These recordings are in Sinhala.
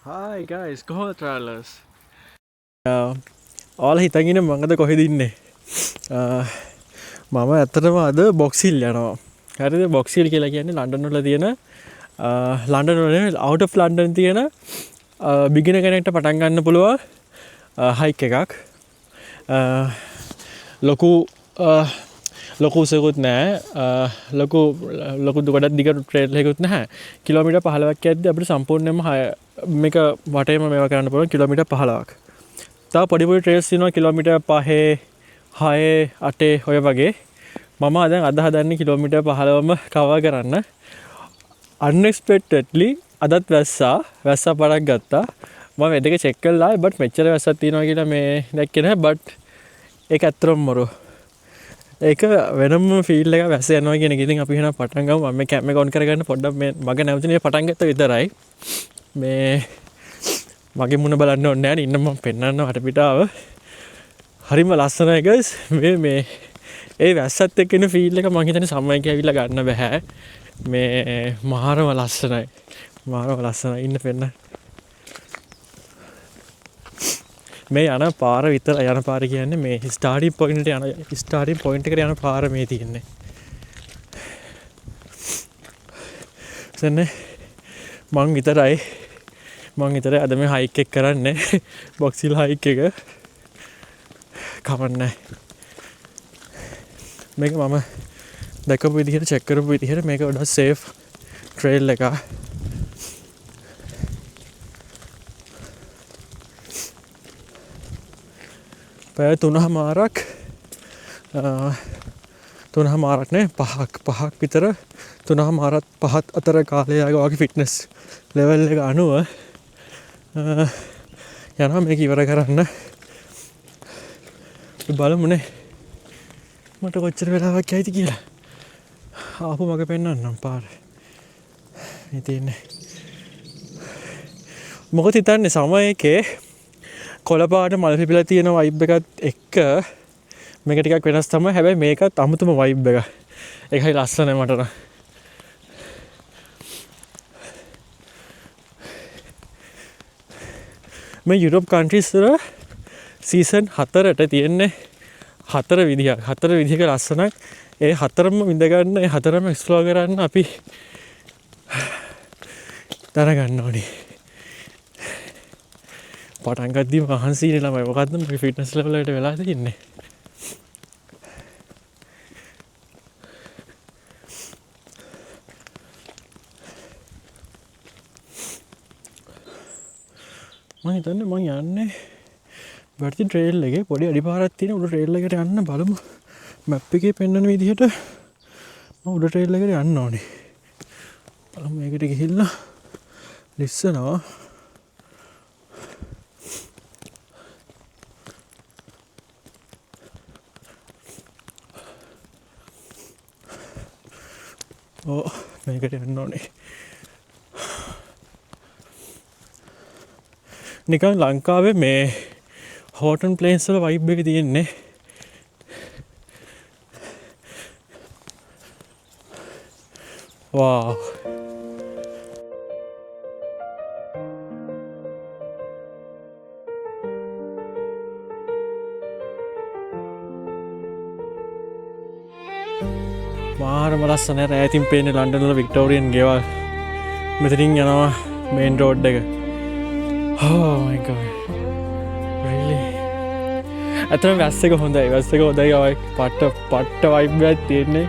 Hi guys, කොහොමද travelers? ඔයාලා හිතන් ඉන්නේ මම අද කොහෙද ඉන්නේ? මම ඇත්තටම අද බොක්ස් හිල් යනවා. හරිද? බොක්ස් හිල් කියලා කියන්නේ ලන්ඩන් වල තියෙන ලන්ඩන් වල නෙවෙයි out of London තියෙන beginner කෙනෙක්ට පටන් ගන්න පුළුවන් hike එකක්. ලොකු ලොකු උසකුත් නැහැ. ලොකු ගොඩක් දිගට ට්‍රේල් එකකුත් නැහැ. කිලෝමීටර් 15ක් යද්දී අපිට සම්පූර්ණයෙන්ම මේක වටේම මේවා කරන්න පුළුවන් කිලෝමීටර් 15ක්. තව පොඩි පොඩි ට්‍රේල්ස් තියෙනවා කිලෝමීටර් 5, 6, 8 ඔය වගේ. මම දැන් අද හදන්නේ කිලෝමීටර් 15ම කවර් කරන්න. unexpectedly අදත් වැස්සා පටක් ගත්තා. මම වෙදක චෙක් කළා බට් මෙච්චර වැස්සක් තියෙනවා කියලා මේ දැක්කේ නැහැ බට් ඒක ඇත්තටම මරු. ඒක වෙනම ෆීල් එක වැස්ස යනවා කියන එක. ඉතින් අපි එහෙනම් පටන් ගමු. මම මේ කැම් එක ඔන් කරගන්න පොඩ්ඩක් මේ මගේ නැවතුනේ පටන් ගත්ත විතරයි. මේ මගේ මුණ බලන්න ඕනේ නැහැ නේ. ඉන්න මම පෙන්නන්න වටපිටාව. හරිම ලස්සනයි guys. මේ ඒ වැස්සත් එක්ක එන ෆීල් එක මම හිතන්නේ සමයක ඇවිල්ලා ගන්න බෑ. මේ මාරම ලස්සනයි. ඉන්න පෙන්න. මේ යන පාර විතර යන පාර කියන්නේ මේ ස්ටාර්ටින් පොයින්ට් එකට යන පාර මේ තියෙන්නේ. මං විතරයි අද මේ හයික් එක කරන්නේ. බොක්ස් හිල් හයික් එක. කවන්නේ. මේක මම දැකපු විදිහට චෙක් කරපු විදිහට මේක වඩා සේෆ් ට්‍රේල් එකක්. පැය 3මාරක් නේ 5ක් විතර 3මාරත් 5ත් අතර කාලයක වගේ ෆිට්නස් ලෙවල් එක අනුව යනවා මේක ඉවර කරන්න. බලමුනේ මට කොච්චර වෙලාවක් යයිද කියලා. ආපහු මග පෙන්නන්නම් පාර. මේ තියෙන්නේ. මොකද හිතන්නේ සමයකේ කොළපාට මල් පිපිලා තියෙන වයිබ් එකත් එක්ක මේක ටිකක් වෙනස් තමයි. හැබැයි මේකත් අමුතුම වයිබ් එකක්. ඒකයි ලස්සනයි මට නම්. මේ යුරෝප් කන්ට්‍රීස් වල සීසන් 4ට තියෙන්නේ 4 විදිහක ලස්සනක්. ඒ 4ම විඳ ගන්න, ඒ 4ම එක්ස්ප්ලෝර් කරන්න අපි දැනගන්න ඕනේ. පටන් ගද්දි මහන්සියනේ ළමයි. මොකද්ද මේ ෆිට්නස් ලෙවල් එකට වෙලා තියෙන්නේ? මම හිතන්නේ මම යන්නේ වර්ති ට්‍රේල් එකේ පොඩි අඩිපාරක් තියෙන උඩ ට්‍රේල් එකට යන්න බලමු. මැප් එකේ පෙන්වන විදිහට මම උඩ ට්‍රේල් එකට යන්න ඕනේ. බලමු මේකට ගිහිල්ලා ලිස්සනවා. මේකට යන්න ඕනේ. නිකන් ලංකාවේ මේ හෝටන් ප්ලේන්ස් වල වයිබ් එක තියෙන්නේ. වාව්. මාරම ලස්සනයි. රෑතින් පේන්නේ ලන්ඩන් වල වික්ටෝරියන් ගෙවල්. මෙතනින් යනවා මේන් රෝඩ් එක. Oh my god. Really? අතන වැස්ස එක හොඳයි. ඔය පට්ට වයිබ් එකක් තියෙන්නේ.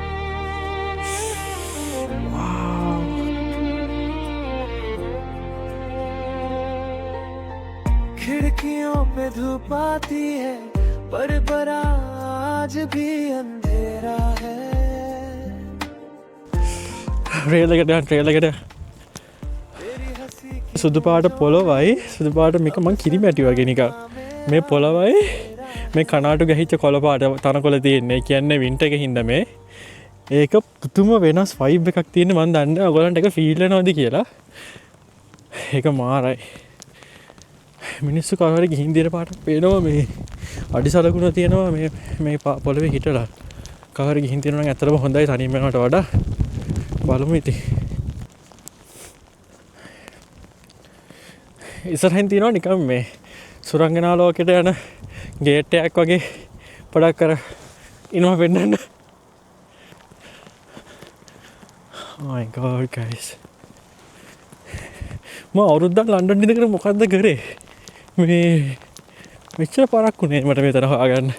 Wow. खिड़कियों पे धूप आती है पर आज भी अंधेरा है. ට්‍රේල් එකට සුදු පාට පොළොවයි සුදු පාට මේක මං කිරිමැටි වගේ නිකන්. මේ පොළොවයි මේ කනාටු ගහිච්ච කොළ පාට තනකොළ තියෙන්නේ. කියන්නේ වින්ටර් එකේ හින්දා මේ ඒක පුදුම වෙනස් වයිබ් එකක් තියෙන. මන් දන්නේ ඔයගොල්ලන්ට ඒක ෆීල් වෙනවද කියලා. ඒක මාරයි. මිනිස්සු කවුරු හරි ගිහින් දින පාටක් පේනවා. මේ අඩිසලකුණ තියෙනවා මේ පොළවේ හිටලා. කවුරු හරි ගිහින් තියෙනවා නම් ඇත්තටම හොඳයි තනියම යනවට වඩා. බලමු ඉතින්. ඉස්සරහින් තියෙනවා නිකම් මේ සුරංගනා ලෝකෙට යන ගේට් එකක් වගේ පොඩක් කර ඉනවා පෙන්නන්න. Oh my god guys. මම අවුරුද්දක් ලන්ඩන් ඉඳගෙන මොකද්ද කරේ? මේ මෙච්චර පාරක් උනේ මට මෙතන හොයාගන්න.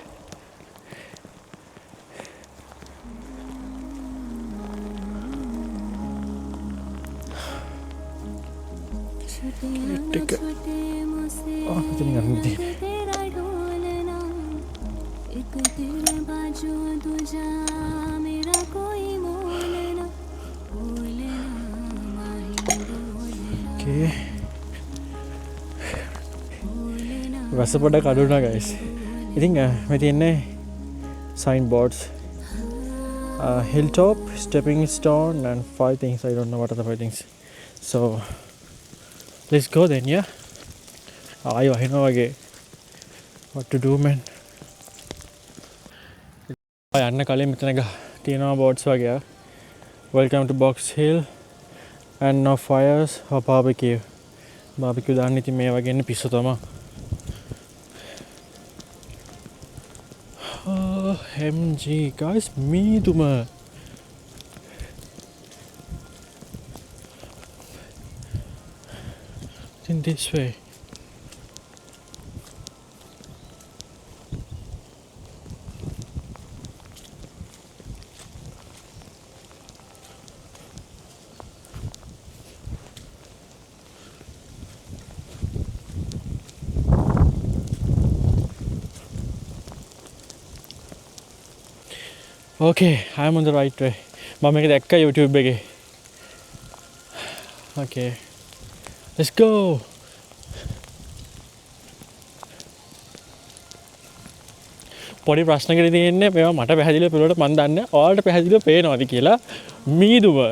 වැස්ස පොඩ්ඩක් අඩු වුණා guys. ඉතින් මේ තියෙන්නේ sign boards, hilltop, stepping stone and 5 things. I don't know what are the 5 things. So let's go then, yeah. I know again what to do man. යන්න කලින් මෙතන තියෙනවා boards වගේ. Welcome to Box Hill and no fires or barbecue. Barbecue දාන්න ඉතින් මේ වගේ ඉන්න පිස්සු තමයි. MG guys, මීදුම in this way. Okay, I'm on the right way. මම මේක දැක්කා YouTube එකේ. Okay. Let's go. පොඩි ප්‍රශ්නකට තියෙන්නේ මේවා මට පැහැදිලිව පෙළුවට මන් දන්නේ ඔයාලට පැහැදිලිව පේනවද කියලා. මීදුම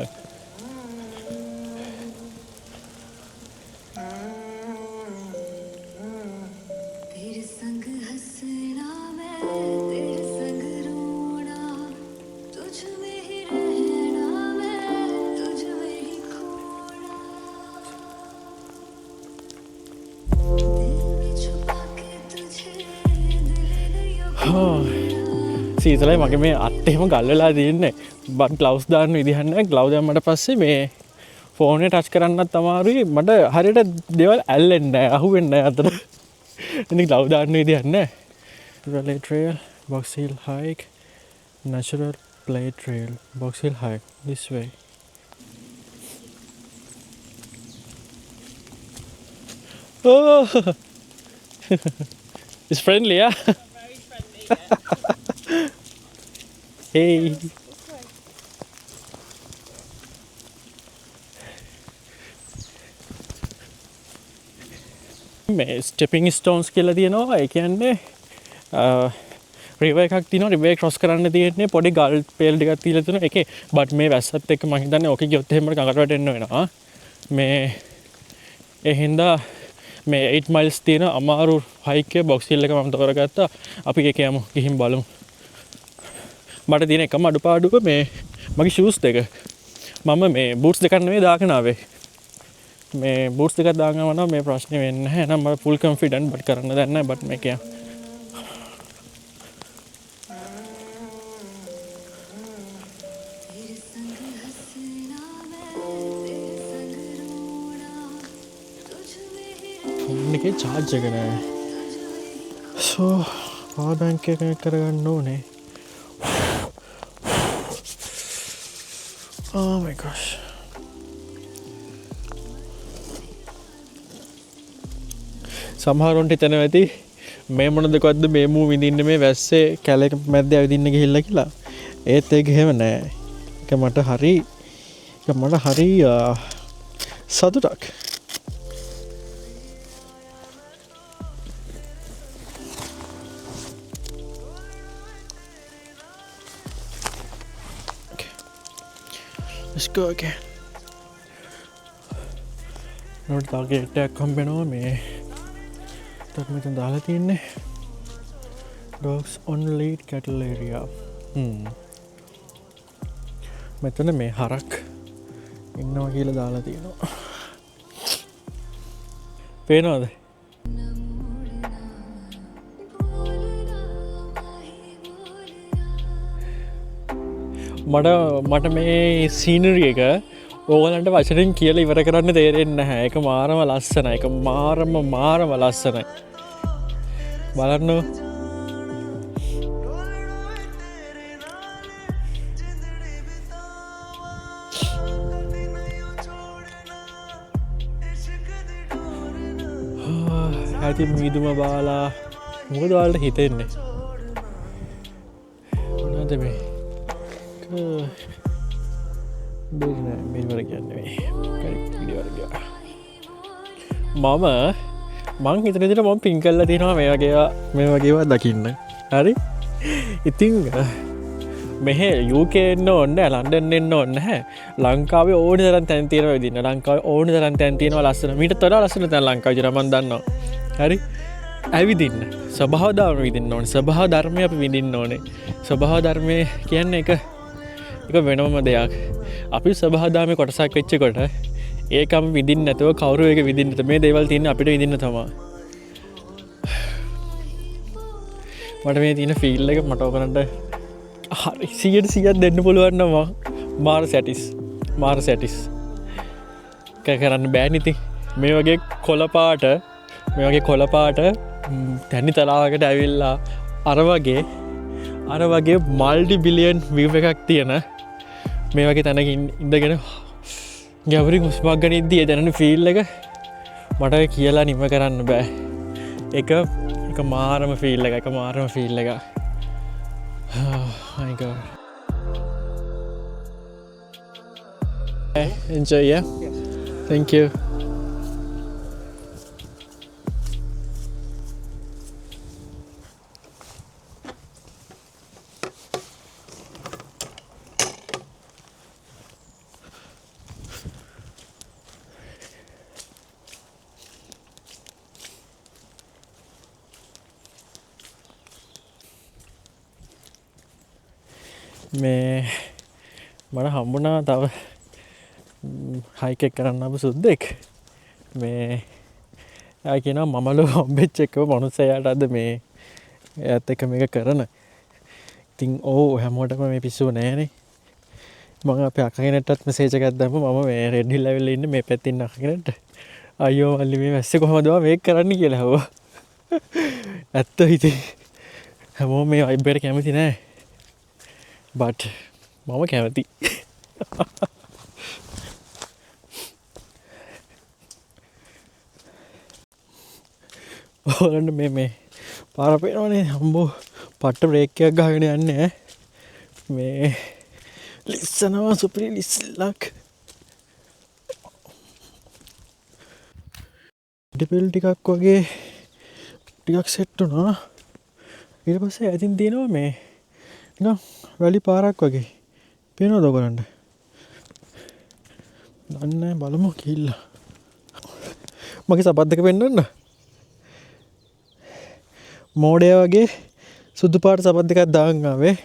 සීතලයි මගේ මේ අත් එහෙම ගල් වෙලා තියෙන්නේ. බන් ග්ලව්ස් දාන්න විදිහක් නැහැ. ග්ලව් දැම්මට පස්සේ මේ ෆෝන් එක ටච් කරන්නත් අමාරුයි. මට හරියට දේවල් ඇල්ලෙන්නේ නැහැ, අහුවෙන්නේ නැහැ අතට. ඉතින් ග්ලව් දාන්න විදිහක් නැහැ. Relay trail, Box Hill hike, natural play trail, Box Hill hike this way. Oh, it's friendly, yeah. Hey. මේ ස්ටෙපිං ස්ටෝන්ස් කියලා තියෙනවා. ඒ කියන්නේ රිවර් එකක් තියෙනවා. රිවර් ක්‍රොස් කරන්න තියෙන්නේ පොඩි ගල් පේල් ටිකක් තියලා තියෙනවා. ඒකේ බට් මේ වැස්සත් එක්ක මම හිතන්නේ ඕකේ ගියොත් එහෙම කඟට වැටෙන්න වෙනවා. මේ ඒ හින්දා මේ 8 miles තියෙන අමාරු හයික් එක Box Hill එක මම තෝරගත්තා. අපි ඒක යමු ගිහින් බලමු. මට තියෙන එකම අඩුපාඩුව මේ මගේ ෂූස් දෙක. මම මේ බූට්ස් දෙකක් නෙවෙයි දාගෙන ආවේ. මේ බූට්ස් දෙකක් දාගෙන ආවම මේ ප්‍රශ්නේ වෙන්නේ නැහැ. එහෙනම් මම ෆුල් කොන්ෆිඩන්ට් බට් කරන්න දෙන්නේ නැහැ. බට් මේක ෆෝන් එකේ charge එක නැහැ. So power bank එක කරගන්න ඕනේ. Oh my gosh. සමහරවන්ට හිතනවා ඇති මේ මොන දෙකක්ද මේ මූ විඳින්න මේ වැස්සේ කැලේක මැද්දේ ඇවිදින්න ගිහිල්ලා කියලා. ඒත් ඒක එහෙම නෑ. ඒක මට හරි සතුටක්. Let's go again. නෝට තාගේ ටැක් හම්බෙනවා මේ තත් මෙතන දාලා තියෙන්නේ dogs on lead cattle area. මෙතන මේ හරක් ඉන්නවා කියලා දාලා තියෙනවා. පේනවද? මට මේ සීනරි එක ඕගලන්ට වචනෙන් කියලා ඉවර කරන්න තේරෙන්නේ නැහැ. ඒක මාරම ලස්සනයි. ඒක මාරම ලස්සනයි. බලන්න. ඇති මීදුම බාලා මොකද ඔයාලට හිතෙන්නේ? මොනවද මේ? මේවර කියන්නේ මං හිතනදිට මම පින් කල්ලා තියෙනවා මේ වගේවා දකින්න. හරි ඉතිං මෙහ යුකෙන්න ඔන්න ලන්ඩන් එන්න ඔන්න හැ ලංකාව ඕන දරන් තැන්තියන විදින්න ලංකාව ඕන දරන් තැන්තියනවා ලස්සන මිට තොර ලස්සන තැන් ලංකාව ජරමන් දන්නවා. හරි ඇවිදින්න සභාධාම විදින්න ඕන සභහා ධර්මය අප විඳින්න ඕනේ. සභහා ධර්මය කියන්න එක වෙනම දෙයක්. අපි සභාධාමය කොටසක් වෙච්ච කොට ඒකම විදින්න නැතුව කවුරු එක විදින්නට මේ දේවල් තියන්න අපිට විදින්න තමා. මට මේ තියන ෆිල් එක මටෝකනට හරි 100% දෙන්න පුළුවන්නවා. මාර සැටිස් කරන්න බෑනිති මේ වගේ කොලපාට තැනි තලාවකට ඇවිල්ලා අර වගේ මල්ඩි බිලියන් වීව එකක් තියෙන මේ වගේ තැනකින් ඉඳගෙන ගැවරි මුස්මක් ගන ඉද්දිය දැනන ෆිල් එක මට කියලා නිම කරන්න බෑ. එක මාරම ෆිල් එක මාරම ෆිල් එක. Enjoy, yeah? Thank you. මේ මට හම්බුණා තව හයිකෙක් කරන්න අප සුද්දෙක් මේ කියන මමලු හම්බෙච් එක්ව මනුස්සයට අද මේ ඇත් එක මේක කරන ඉතින් ඕ හැමෝටම මේ පිස්සුව නෑනේ මඟ අප අකගෙනටත් සේචකත් දැම ම මේ රෙඩ්ඩිල් ලැවෙල්ල ඉන්න මේ පැත්තින්න අකගෙනට අයෝ අල්ලි මේ වැස්ස කොහොමදවා මේ කරන්න කියලා හව ඇත්ත හිති හැමෝ මේ අයිබට කැමති නෑ බට් මම කැමති ඕලන්න මේ පාරපෙනවනේ හම්බෝ පට්ට බ්‍රේක්කයක් ගාගෙන යන්න මේ ලිස්සනවා සුපරි ලිස්සල්ලක් ඩිපෙල් ටිකක් වගේ ටිකක් සෙට්ටුනා ඊට පස්සේ ඇතින් තියෙනවා මේ වැලි පාරක් වගේ පේනවද ඔයගලන්ට? දන්නේ බලමු කිල්ලා මගේ සපත් දෙක පෙන්නන්න මෝඩය වගේ සුදු පාට සපත් දෙකක් දාන් ආවේ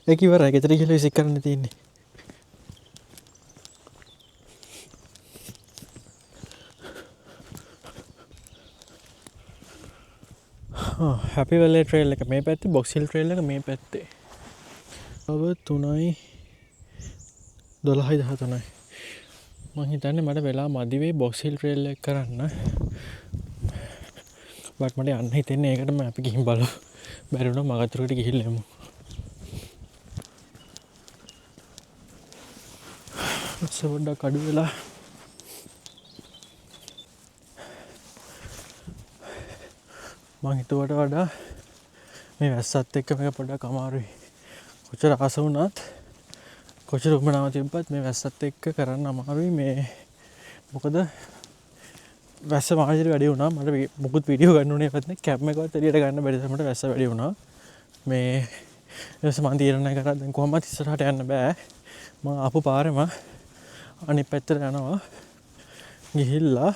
ඒක ඉවරයි ගෙදර ගිහලා විසික් කරන්න තියෙන්නේ හැපි වැලේ ට්‍රේල් එක මේ පැත්තේ බොක්ස් හිල් ට්‍රේල් එක මේ පැත්තේ තව 3:12:13 මං හිතන්නේ මට වෙලා මදි වෙයි බොක්ස් හිල් ට්‍රේල් එක කරන්න බට් මට යන්න හිතෙන්නේ ඒකටම අපි ගිහින් බලමු බැරි වුණා මගතුරකට ගිහිල්ලා එමු පොඩ්ඩක් අඩු වෙලා මං හිතුවට වඩා මේ වැස්සත් එක්ක මේක පොඩ්ඩක් අමාරුයි කොච්චර ආස වුණත් කොච්චර උමනාව තිබ්බත් මේ වැස්සත් එක්ක කරන්න අමාරුයි මේ මොකද වැස්ස මාජරි වැඩි වුණා මට මොකුත් වීඩියෝ ගන්න උනේ නැත්නම් කැප් එකවත් එළියට ගන්න බැරි තරමට වැස්ස වැඩි වුණා මේ ඊට මම තීරණය කරා දැන් කොහොමද ඉස්සරහට යන්න බෑ මම ආපු පාරෙම අනිත් පැත්තට යනවා ගිහිල්ලා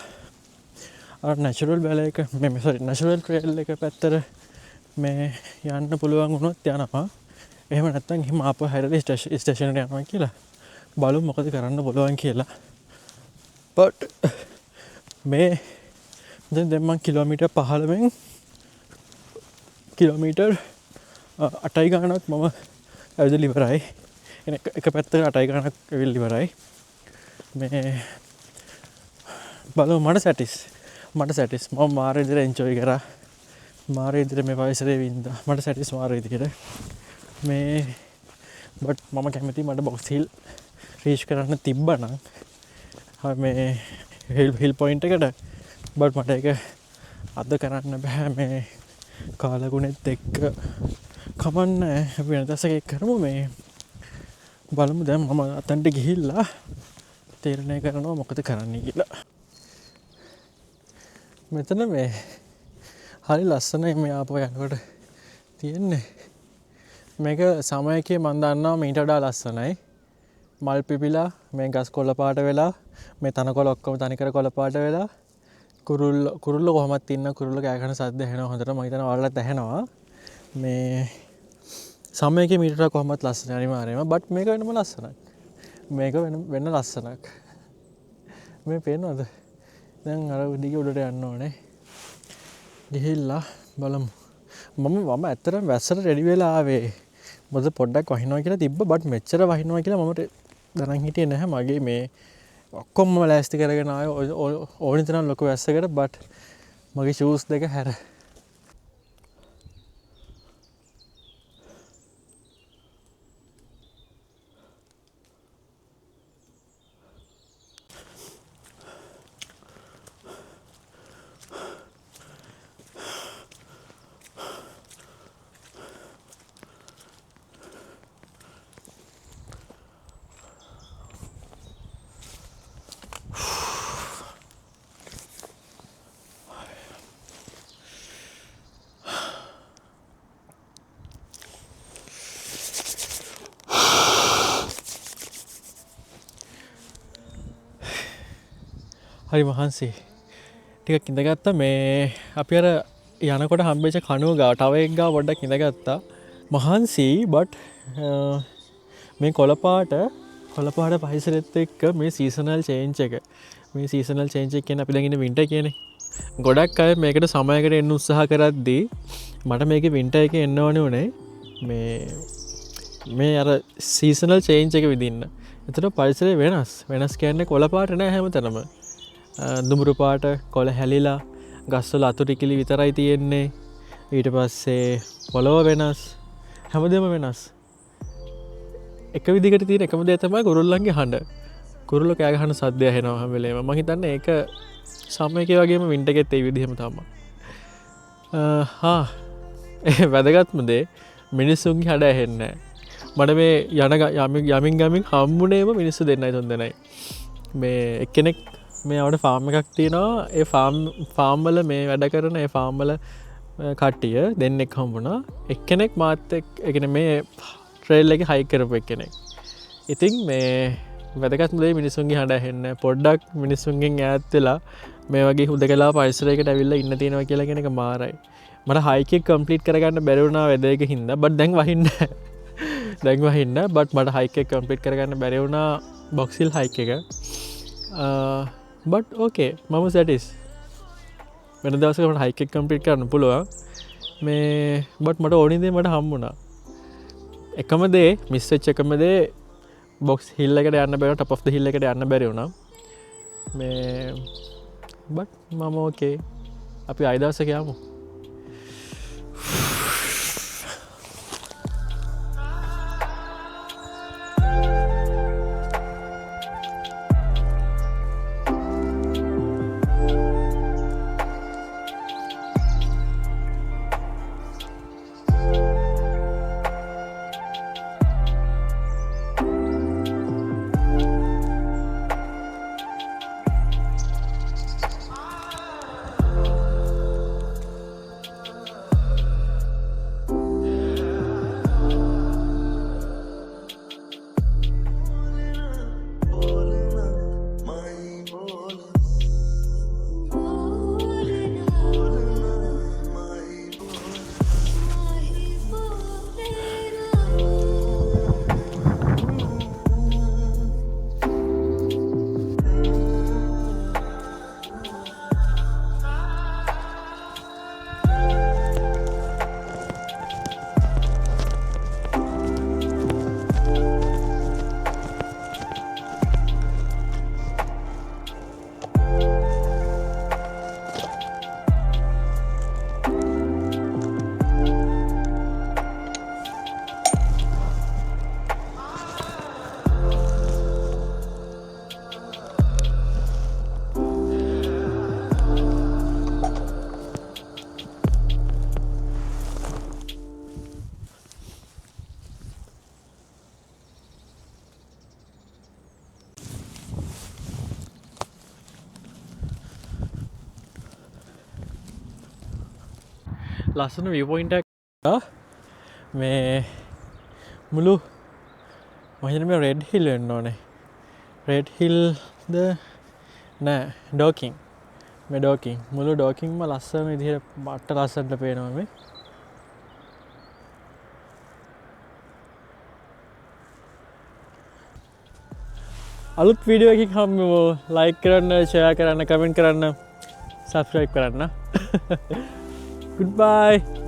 අර නැචරල් බැල එක මේ සෝරි නැචරල් ට්‍රේල් එක පැත්තට මේ යන්න පුළුවන් වුණොත් යනවා එහෙම නැත්නම් එහෙම ආපහු හැරලා ස්ටේෂන් එකට යනවා කියලා බලමු මොකද කරන්න පුළුවන් කියලා බට් මේ දැන් මම කිලෝමීටර් 15න් කිලෝමීටර් 8යි ගානක් මම ඇවිදලා ඉවරයි. එක පැත්තකට 8යි ගානක් ඇවිල්ලා ඉවරයි. මේ බලමු මට සැටිස් මම මාර විදිහට එන්ජොයි කරා. මාර විදිහට මේ පරිසරයේ වින්දා. මට සැටිස් මාර විදිහට. මේ බට් මම කැමති මට බොක්ස් හිල් රීච් කරන්න තිබ්බනම් මේ හිල් පොයින්ට් එකට. බට් මට ඒක අද කරන්න බෑ මේ කාලගුණෙත් එක්ක. කමන්නේ අපි වෙන දවසක කරමු. මේ බලමු දැන් මම අතන්ට ගිහිල්ලා තීරණය කරනවා මොකද කරන්න කියලා. මෙතන මේ හරි ලස්සනයි මේ ආපහු යනකොට තියෙන්නේ. මේක සමයකේ මම දන්නවා මීට වඩා ලස්සනයි. මල් පිපිලා මේ ගස් කොළ පාට වෙලා මේ තනකොළ ඔක්කොම තනිකර කොළ පාට වෙලා කුරුල්ල කොහමත් ඉන්න කුරුල්ල කෑ ගහන සද්ද ඇහෙනවා හොඳට. මම හිතනවා ඔයාලට ඇහෙනවා. මේ සමයකේ මීට වඩා කොහමත් ලස්සනයි අනිවාර්යයෙන්ම. බට් මේක වෙනම ලස්සනක්. මේක වෙන ලස්සනක්. මේ පේනවද? දැන් අර දිගේ උඩට යන්න ඕනේ. ගිහිල්ලා බලමු. මම ඇත්තටම වැස්සට රෙඩි වෙලා ආවේ. මොකද පොඩ්ඩක් වහිනවා කියලා තිබ්බ. බට් මෙච්චර වහිනවා කියලා මම දැනන් හිටියේ නැහැ. මගේ මේ ඔක්කොම ලෑස්ති කරගෙන ආවේ ඕනි තරම් ලොකු වැස්සකට. බට් මගේ ෂූස් දෙක හැර. හරි මහන්සි ටිකක් ඉඳගත්තා. මේ අපි අර යනකොට හම්බෙච්ච කණුව ගාව තව එක ගාව පොඩ්ඩක් ඉඳගත්තා. මහන්සි බට් මේ කොළපාට පරිසරෙත් එක්ක මේ සීසනල් චේන්ජ් එක කියන්නේ අපි දැන් ඉන්නේ වින්ටර් කියන්නේ. ගොඩක් අය මේකට සමයකට එන්න උත්සාහ කරද්දී මට මේකේ වින්ටර් එකේ එන්න ඕනේ උනේ මේ අර සීසනල් චේන්ජ් එක විදින්න. එතකොට පරිසරය වෙනස් කියන්නේ කොළපාට නෑ හැමතැනම. දුඹුරු පාට කොළ හැලිලා ගස්වල අතුරිකිලි විතරයි තියෙන්නේ. ඊට පස්සේ පොළොව වෙනස්, හැමදේම වෙනස්. එක විදිහකට තියෙන එකම දේ තමයි කුරුල්ලන්ගේ හඬ. කුරුල්ලෝ කෑ ගහන සද්දය ඇහෙනවා හැම වෙලේම. මම හිතන්නේ ඒක සමයකේ වගේම වින්ටර් එකෙත් ඒ විදිහම තමයි. වැදගත්ම දේ මිනිස්සුන්ගේ හඬ ඇහෙන්නේ නැහැ. මට මේ යමින් හම්බුනේම මිනිස්සු දෙන්නයි තුන් දෙනයි. මේ එක්කෙනෙක් මේ අපිට ෆාම් එකක් තියෙනවා. ඒ ෆාම් වල මේ වැඩ කරන ඒ ෆාම් වල කට්ටිය දෙන්නෙක් හම්බුණා. එක්කෙනෙක් මාත් එක්ක ඒ කියන්නේ මේ ට්‍රේල් එකේ හයික් කරපු එක්කෙනෙක්. ඉතින් මේ වැදගත්ම දේ මිනිස්සුන්ගේ හඬ ඇහෙන්නේ. පොඩ්ඩක් මිනිස්සුන්ගෙන් ඈත් වෙලා මේ වගේ හුදකලා පරිසරයකට ඇවිල්ලා ඉන්න තියෙනවා කියලා කියන එක මාරයි. මට හයික් එක කම්ප්ලීට් කරගන්න බැරි වුණා වෙදර් එක හින්දා. බට් දැන් වහින්න බට් මට හයික් එක කම්ප්ලීට් කරගන්න බැරි වුණා බොක්ස් හිල් හයික් එක. බට් ඕකේ මම සැටිස්. වෙන දවසක මට හයික් එක කම්ප්ලීට් කරන්න පුළුවන්. මේ බට් මට ඕනි දේ මට හම්බුණා. එකම දේ මිස් වෙච්ච එකම දේ බොක්ස් හිල් එකට යන්න බැරි වුණා. ටොප් ඔෆ් ද හිල් එකට යන්න බැරි වුණා. මේ බට් මම ඕකේ. අපි ආයෙ දවසක යමු. ලස්සන view point එකක් මේ මුළු මහිතන මේ රෙඩ් හිල් වෙන්න ඕනේ රෙඩ් හිල්ද නෑ ඩෝකින් මේ ඩෝකින් මුළු ඩෝකින්ම ලස්සන විදිහට මට ලස්සනට පේනවා මේ අලුත් වීඩියෝ එකකින් හම්බෙමු ලයික් කරන්න ෂෙයා කරන්න කමෙන්ට් කරන්න සබ්ස්ක්‍රයිබ් කරන්න goodbye